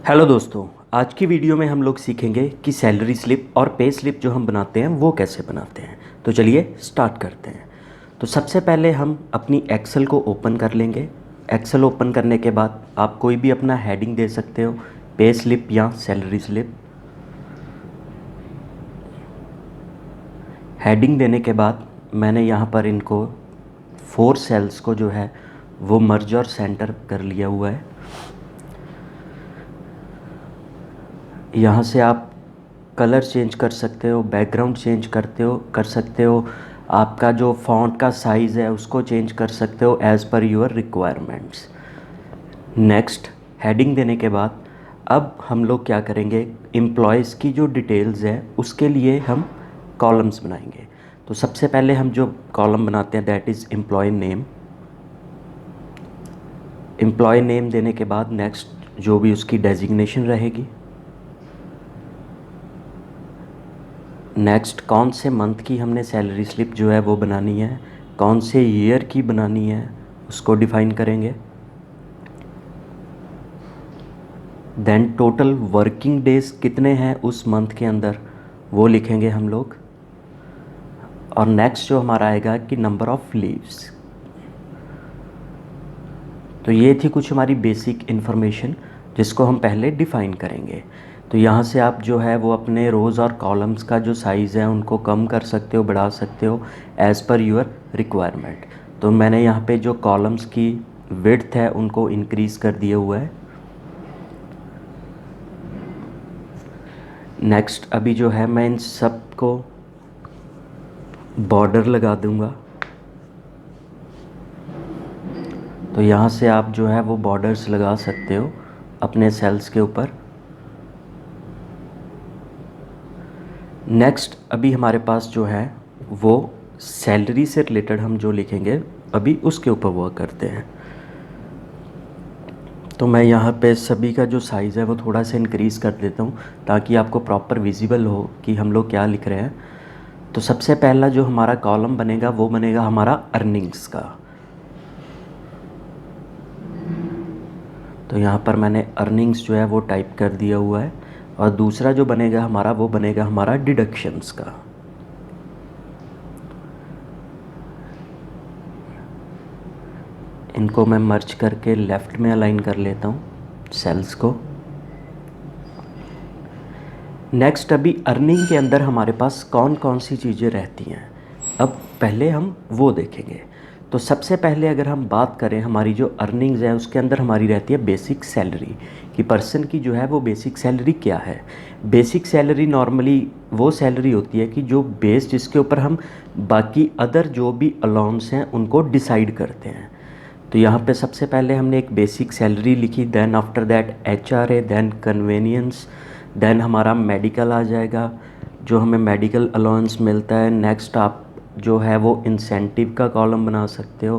Hello दोस्तों, आज की वीडियो में हम लोग सीखेंगे कि सैलरी स्लिप और पे स्लिप जो हम बनाते हैं वो कैसे बनाते हैं। तो चलिए स्टार्ट करते हैं। तो सबसे पहले हम अपनी एक्सेल को ओपन कर लेंगे। एक्सेल ओपन करने के बाद आप कोई भी अपना हेडिंग दे सकते हो, पे स्लिप या सैलरी स्लिप। हेडिंग देने के बाद मैंने यहाँ पर इनको 4 सेल्स को जो है वो मर्ज और सेंटर कर लिया हुआ है। यहाँ से आप कलर चेंज कर सकते हो, बैकग्राउंड चेंज कर सकते हो, आपका जो फ़ॉन्ट का साइज़ है उसको चेंज कर सकते हो as per your requirements. Next heading देने के बाद अब हम लोग क्या करेंगे, एम्प्लॉयज़ की जो डिटेल्स है उसके लिए हम कॉलम्स बनाएंगे। तो सबसे पहले हम जो कॉलम बनाते हैं that is employee name. Employee name देने के बाद नेक्स्ट जो भी उसकी डेजिग्नेशन रहेगी। नेक्स्ट कौन से मंथ की हमने सैलरी स्लिप जो है वो बनानी है, कौन से ईयर की बनानी है उसको डिफ़ाइन करेंगे। देन टोटल वर्किंग डेज़ कितने हैं उस मंथ के अंदर वो लिखेंगे हम लोग। और नेक्स्ट जो हमारा आएगा कि नंबर ऑफ़ लीव्स। तो ये थी कुछ हमारी बेसिक इन्फॉर्मेशन जिसको हम पहले डिफ़ाइन करेंगे। तो यहाँ से आप जो है वो अपने रोज़ और कॉलम्स का जो साइज़ है उनको कम कर सकते हो, बढ़ा सकते हो एज़ पर योर रिक्वायरमेंट। तो मैंने यहाँ पे जो कॉलम्स की विड्थ है उनको इंक्रीज़ कर दिया हुआ है। नेक्स्ट अभी जो है मैं इन सब को बॉर्डर लगा दूँगा। तो यहाँ से आप जो है वो बॉर्डर्स लगा सकते हो अपने सेल्स के ऊपर। नेक्स्ट अभी हमारे पास जो है वो सैलरी से रिलेटेड हम जो लिखेंगे अभी उसके ऊपर वर्क करते हैं। तो मैं यहाँ पे सभी का जो साइज़ है वो थोड़ा सा इंक्रीज़ कर देता हूँ ताकि आपको प्रॉपर विजिबल हो कि हम लोग क्या लिख रहे हैं। तो सबसे पहला जो हमारा कॉलम बनेगा वो बनेगा हमारा अर्निंग्स का। तो यहाँ पर मैंने अर्निंग्स जो है वो टाइप कर दिया हुआ है। और दूसरा जो बनेगा हमारा वो बनेगा हमारा डिडक्शंस का। इनको मैं मर्ज करके लेफ़्ट में अलाइन कर लेता हूँ सेल्स को। नेक्स्ट अभी अर्निंग के अंदर हमारे पास कौन कौन सी चीज़ें रहती हैं, अब पहले हम वो देखेंगे। तो सबसे पहले अगर हम बात करें हमारी जो अर्निंग्स है उसके अंदर हमारी रहती है बेसिक सैलरी, कि पर्सन की जो है वो बेसिक सैलरी क्या है। बेसिक सैलरी नॉर्मली वो सैलरी होती है कि जो बेस जिसके ऊपर हम बाकी अदर जो भी अलाउंस हैं उनको डिसाइड करते हैं। तो यहाँ पे सबसे पहले हमने एक बेसिक सैलरी लिखी, then after that HRA, then convenience, then हमारा मेडिकल आ जाएगा जो हमें मेडिकल अलाउंस मिलता है। नेक्स्ट आप जो है वो इंसेंटिव का कॉलम बना सकते हो।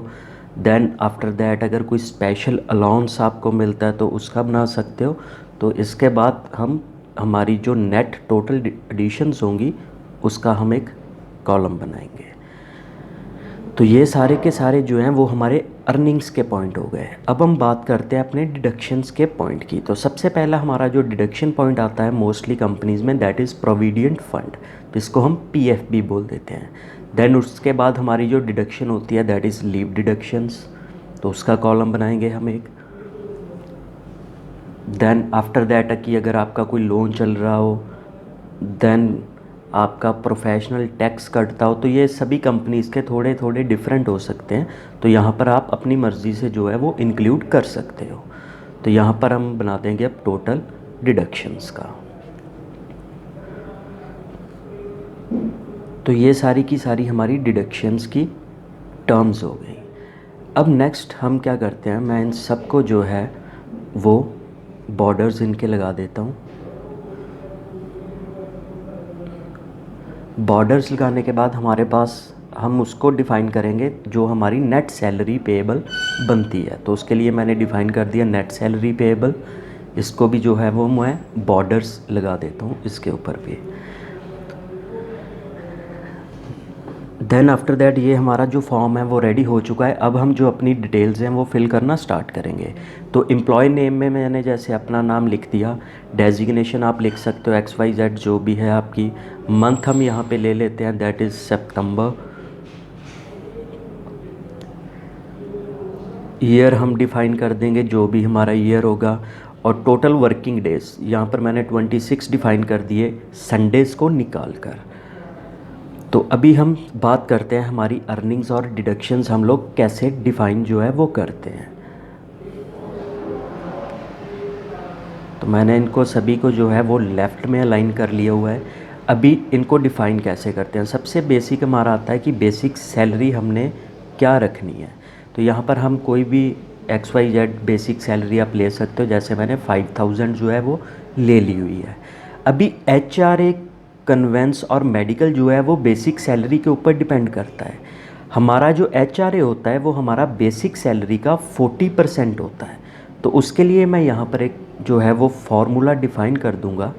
देन आफ्टर दैट अगर कोई स्पेशल अलाउंस आपको मिलता है तो उसका बना सकते हो। तो इसके बाद हम हमारी जो नेट टोटल एडिशंस होंगी उसका हम एक कॉलम बनाएंगे। तो ये सारे के सारे जो हैं वो हमारे अर्निंग्स के पॉइंट हो गए। अब हम बात करते हैं अपने डिडक्शंस के पॉइंट की। तो सबसे पहला हमारा जो डिडक्शन पॉइंट आता है मोस्टली कंपनीज़ में दैट इज़ प्रोविडेंट फंड, जिसको हम PF भी बोल देते हैं। देन उसके बाद हमारी जो डिडक्शन होती है दैट इज़ लीव डिडक्शंस, तो उसका कॉलम बनाएंगे हम एक। देन आफ्टर दैट कि अगर आपका कोई लोन चल रहा हो, देन आपका प्रोफेशनल टैक्स कटता हो, तो ये सभी कंपनीज़ के थोड़े थोड़े डिफरेंट हो सकते हैं। तो यहाँ पर आप अपनी मर्ज़ी से जो है वो इंक्लूड कर सकते हो। तो यहाँ पर हम बना देंगे अब टोटल डिडक्शंस का। तो ये सारी की सारी हमारी डिडक्शंस की टर्म्स हो गई। अब नेक्स्ट हम क्या करते हैं, मैं इन सबको जो है वो बॉर्डर्स इनके लगा देता हूँ। बॉर्डर्स लगाने के बाद हमारे पास हम उसको डिफ़ाइन करेंगे जो हमारी नेट सैलरी पेएबल बनती है। तो उसके लिए मैंने डिफ़ाइन कर दिया नेट सैलरी पेएबल। इसको भी जो है वो मैं बॉर्डर्स लगा देता हूँ इसके ऊपर भी। देन आफ्टर दैट ये हमारा जो फॉर्म है वो रेडी हो चुका है। अब हम जो अपनी डिटेल्स हैं वो फिल करना स्टार्ट करेंगे। तो एम्प्लॉय नेम में मैंने जैसे अपना नाम लिख दिया, डेजिग्नेशन आप लिख सकते हो XYZ जो भी है आपकी। मंथ हम यहाँ पे ले लेते हैं, दैट इज़ सितंबर। ईयर हम डिफ़ाइन कर देंगे जो भी हमारा ईयर होगा। और टोटल वर्किंग डेज़ यहाँ पर मैंने 26 डिफ़ाइन कर दिए संडेज़ को निकाल कर। तो अभी हम बात करते हैं हमारी अर्निंग्स और डिडक्शंस हम लोग कैसे डिफ़ाइन जो है वो करते हैं। तो मैंने इनको सभी को जो है वो लेफ़्ट में अलाइन कर लिया हुआ है। अभी इनको डिफ़ाइन कैसे करते हैं। सबसे बेसिक हमारा आता है कि बेसिक सैलरी हमने क्या रखनी है। तो यहाँ पर हम कोई भी XYZ बेसिक सैलरी आप ले सकते हो, जैसे मैंने 5000 जो है वो ले ली हुई है। अभी HRA कन्वेंस और मेडिकल जो है वो बेसिक सैलरी के ऊपर डिपेंड करता है। हमारा जो HRA होता है वो हमारा बेसिक सैलरी का 40% होता है। तो उसके लिए मैं यहाँ पर एक जो है वो फार्मूला डिफ़ाइन कर दूँगा।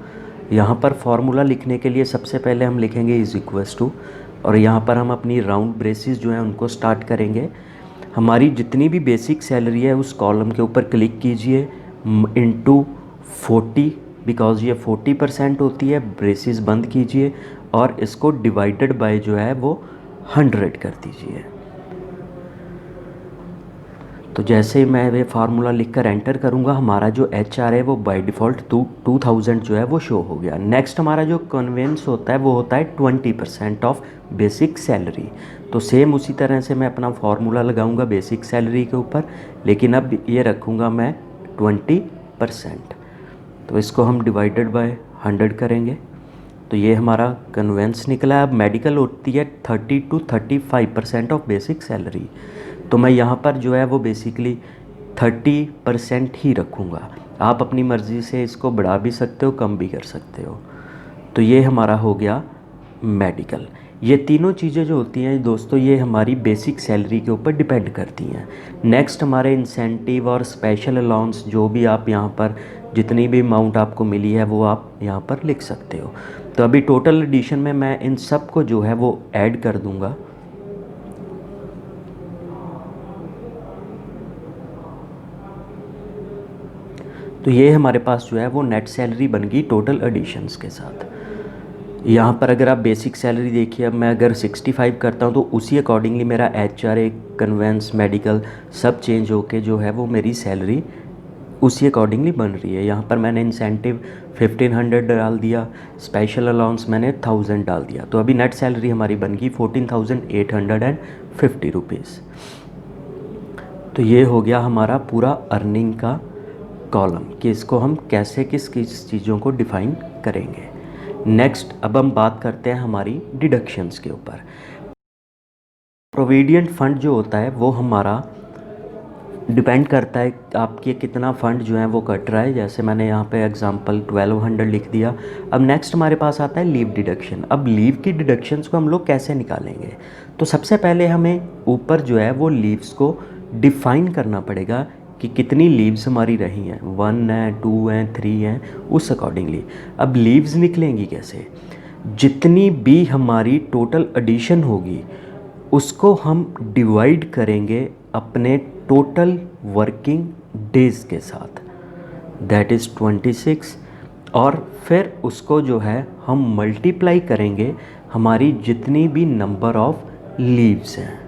यहाँ पर फार्मूला लिखने के लिए सबसे पहले हम लिखेंगे इज़ इक्वल्स टू, और यहाँ पर हम अपनी राउंड ब्रेसेस जो हैं उनको स्टार्ट करेंगे। हमारी जितनी भी बेसिक सैलरी है उस कॉलम के ऊपर क्लिक कीजिए, इनटू 40, बिकॉज़ ये 40% होती है। ब्रेसेस बंद कीजिए और इसको डिवाइडेड बाय जो है वो 100 कर दीजिए। तो जैसे ही मैं ये फार्मूला लिखकर एंटर करूँगा, हमारा जो HR है वो बाय डिफ़ॉल्ट 2000 जो है वो शो हो गया। नेक्स्ट हमारा जो कन्वेंस होता है वो होता है 20% ऑफ बेसिक सैलरी। तो सेम उसी तरह से मैं अपना फार्मूला लगाऊंगा बेसिक सैलरी के ऊपर, लेकिन अब ये रखूँगा मैं 20%। तो इसको हम डिवाइडेड बाय 100 करेंगे। तो ये हमारा कन्वेंस निकला है। अब मेडिकल होती है 30 to 35% ऑफ बेसिक सैलरी। तो मैं यहाँ पर जो है वो बेसिकली 30% ही रखूँगा। आप अपनी मर्ज़ी से इसको बढ़ा भी सकते हो, कम भी कर सकते हो। तो ये हमारा हो गया मेडिकल। ये तीनों चीज़ें जो होती हैं दोस्तों, ये हमारी बेसिक सैलरी के ऊपर डिपेंड करती हैं। नेक्स्ट हमारे इंसेंटिव और स्पेशल अलाउंस, जो भी आप यहाँ पर जितनी भी अमाउंट आपको मिली है वो आप यहाँ पर लिख सकते हो। तो अभी टोटल एडिशन में मैं इन सब को जो है वो ऐड कर दूँगा। तो ये हमारे पास जो है वो नेट सैलरी बन गई टोटल एडिशंस के साथ। यहाँ पर अगर आप बेसिक सैलरी देखिए, अब मैं अगर 65 करता हूँ तो उसी अकॉर्डिंगली मेरा HRA कन्वेंस मेडिकल सब चेंज होके जो है वो मेरी सैलरी उसी अकॉर्डिंगली बन रही है। यहाँ पर मैंने इंसेंटिव 1500 डाल दिया, स्पेशल अलाउंस मैंने 1000 डाल दिया। तो अभी नेट सैलरी हमारी बन गई 14,850 रुपीज़। तो ये हो गया हमारा पूरा अर्निंग का कॉलम कि इसको हम कैसे किस किस चीज़ों को डिफ़ाइन करेंगे। नेक्स्ट अब हम बात करते हैं हमारी डिडक्शंस के ऊपर। प्रोविडेंट फंड जो होता है वो हमारा डिपेंड करता है आपके कितना फ़ंड जो है वो कट रहा है। जैसे मैंने यहाँ पे एग्जांपल 1200 लिख दिया। अब नेक्स्ट हमारे पास आता है लीव डिडक्शन। अब लीव की डिडक्शंस को हम लोग कैसे निकालेंगे। तो सबसे पहले हमें ऊपर जो है वो लीव्स को डिफ़ाइन करना पड़ेगा कि कितनी लीव्स हमारी रही हैं, 1 है, 2 हैं, 3 हैं, उस अकॉर्डिंगली। अब लीव्स निकलेंगी कैसे, जितनी भी हमारी टोटल एडिशन होगी उसको हम डिवाइड करेंगे अपने टोटल वर्किंग डेज़ के साथ, दैट इज़ 26, और फिर उसको जो है हम मल्टीप्लाई करेंगे हमारी जितनी भी नंबर ऑफ़ लीव्स हैं।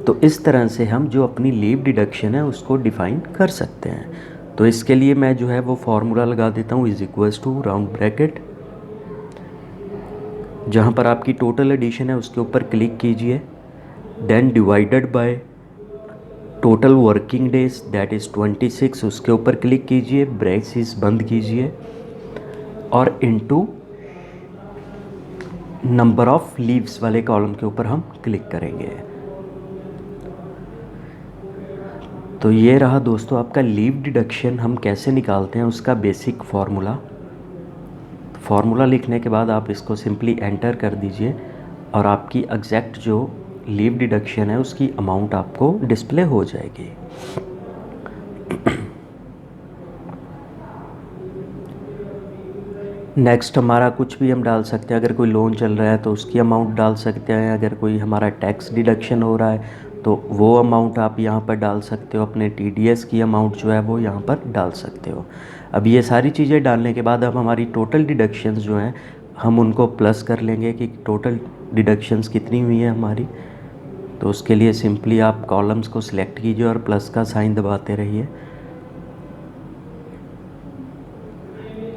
तो इस तरह से हम जो अपनी लीव डिडक्शन है उसको डिफ़ाइन कर सकते हैं। तो इसके लिए मैं जो है वो फार्मूला लगा देता हूँ, is equals to round bracket, जहाँ पर आपकी टोटल एडिशन है उसके ऊपर क्लिक कीजिए, then divided by total working days that is 26, उसके ऊपर क्लिक कीजिए, ब्रेसेस बंद कीजिए और इनटू नंबर ऑफ़ लीव्स वाले कॉलम के ऊपर हम क्लिक करेंगे। तो ये रहा दोस्तों आपका लीव डिडक्शन हम कैसे निकालते हैं उसका बेसिक फार्मूला लिखने के बाद आप इसको सिंपली एंटर कर दीजिए और आपकी एग्जैक्ट जो लीव डिडक्शन है उसकी अमाउंट आपको डिस्प्ले हो जाएगी। नेक्स्ट हमारा कुछ भी हम डाल सकते हैं, अगर कोई लोन चल रहा है तो उसकी अमाउंट डाल सकते हैं, अगर कोई हमारा टैक्स डिडक्शन हो रहा है तो वो अमाउंट आप यहाँ पर डाल सकते हो, अपने टीडीएस की अमाउंट जो है वो यहाँ पर डाल सकते हो। अब ये सारी चीज़ें डालने के बाद अब हमारी टोटल डिडक्शंस जो हैं हम उनको प्लस कर लेंगे कि टोटल डिडक्शंस कितनी हुई है हमारी। तो उसके लिए सिंपली आप कॉलम्स को सिलेक्ट कीजिए और प्लस का साइन दबाते रहिए,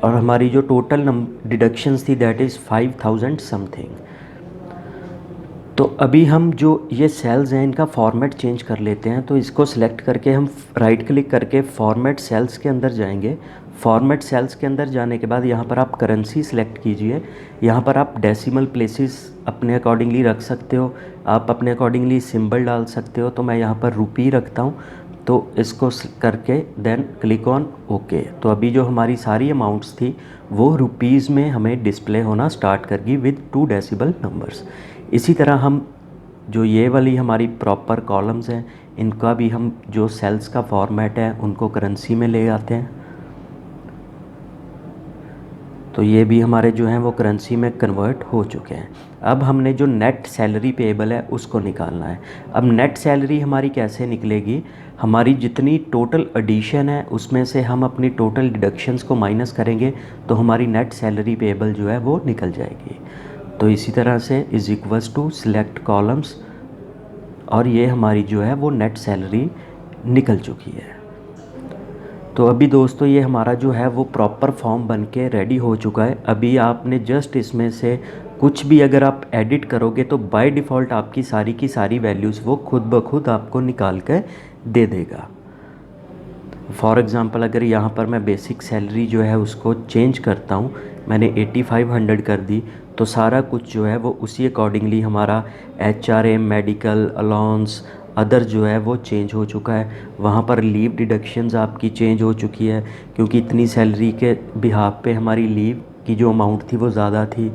और हमारी जो टोटल डिडक्शंस थी दैट इज़ 5000 समथिंग। तो अभी हम जो ये सेल्स हैं इनका फॉर्मेट चेंज कर लेते हैं। तो इसको सिलेक्ट करके हम राइट क्लिक करके फॉर्मेट सेल्स के अंदर जाएंगे। फॉर्मेट सेल्स के अंदर जाने के बाद यहाँ पर आप करेंसी सिलेक्ट कीजिए। यहाँ पर आप डेसिमल प्लेसेस अपने अकॉर्डिंगली रख सकते हो, आप अपने अकॉर्डिंगली सिंबल डाल सकते हो। तो मैं यहाँ पर रुपी रखता हूँ, तो इसको करके देन क्लिक ऑन ओके। तो अभी जो हमारी सारी अमाउंट्स थी वो रुपीज़ में हमें डिस्प्ले होना स्टार्ट कर गई विद 2 डेसिबल नंबर्स। इसी तरह हम जो ये वाली हमारी प्रॉपर कॉलम्स हैं इनका भी हम जो सेल्स का फॉर्मेट है उनको करेंसी में ले आते हैं। तो ये भी हमारे जो हैं वो करेंसी में कन्वर्ट हो चुके हैं। अब हमने जो नेट सैलरी पेएबल है उसको निकालना है। अब नेट सैलरी हमारी कैसे निकलेगी, हमारी जितनी टोटल एडिशन है उसमें से हम अपनी टोटल डिडक्शंस को माइनस करेंगे तो हमारी नेट सैलरी पेएबल जो है वो निकल जाएगी। तो इसी तरह से is equals to select columns, और ये हमारी जो है वो नेट सैलरी निकल चुकी है। तो अभी दोस्तों ये हमारा जो है वो प्रॉपर फॉर्म बन के रेडी हो चुका है। अभी आपने जस्ट इसमें से कुछ भी अगर आप एडिट करोगे तो बाय डिफ़ॉल्ट आपकी सारी की सारी वैल्यूज़ वो खुद ब खुद आपको निकाल के दे देगा। फॉर एग्ज़ाम्पल अगर यहाँ पर मैं बेसिक सैलरी जो है उसको चेंज करता हूँ, मैंने 8500 कर दी, तो सारा कुछ जो है वो उसी अकॉर्डिंगली हमारा HRA, मेडिकल अलाउंस, अदर जो है वो चेंज हो चुका है। वहाँ पर लीव डिडक्शंस आपकी चेंज हो चुकी है, क्योंकि इतनी सैलरी के बिहाफ पे हमारी लीव की जो अमाउंट थी वो ज़्यादा थी।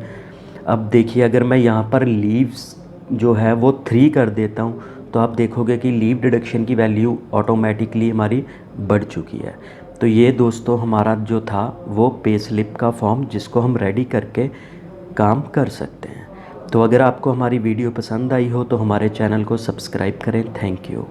अब देखिए अगर मैं यहाँ पर लीव्स जो है वो 3 कर देता हूँ तो आप देखोगे कि लीव डिडक्शन की वैल्यू ऑटोमेटिकली हमारी बढ़ चुकी है। तो ये दोस्तों हमारा जो था वो पे स्लिप का फॉर्म जिसको हम रेडी करके काम कर सकते हैं। तो अगर आपको हमारी वीडियो पसंद आई हो तो हमारे चैनल को सब्सक्राइब करें। Thank you.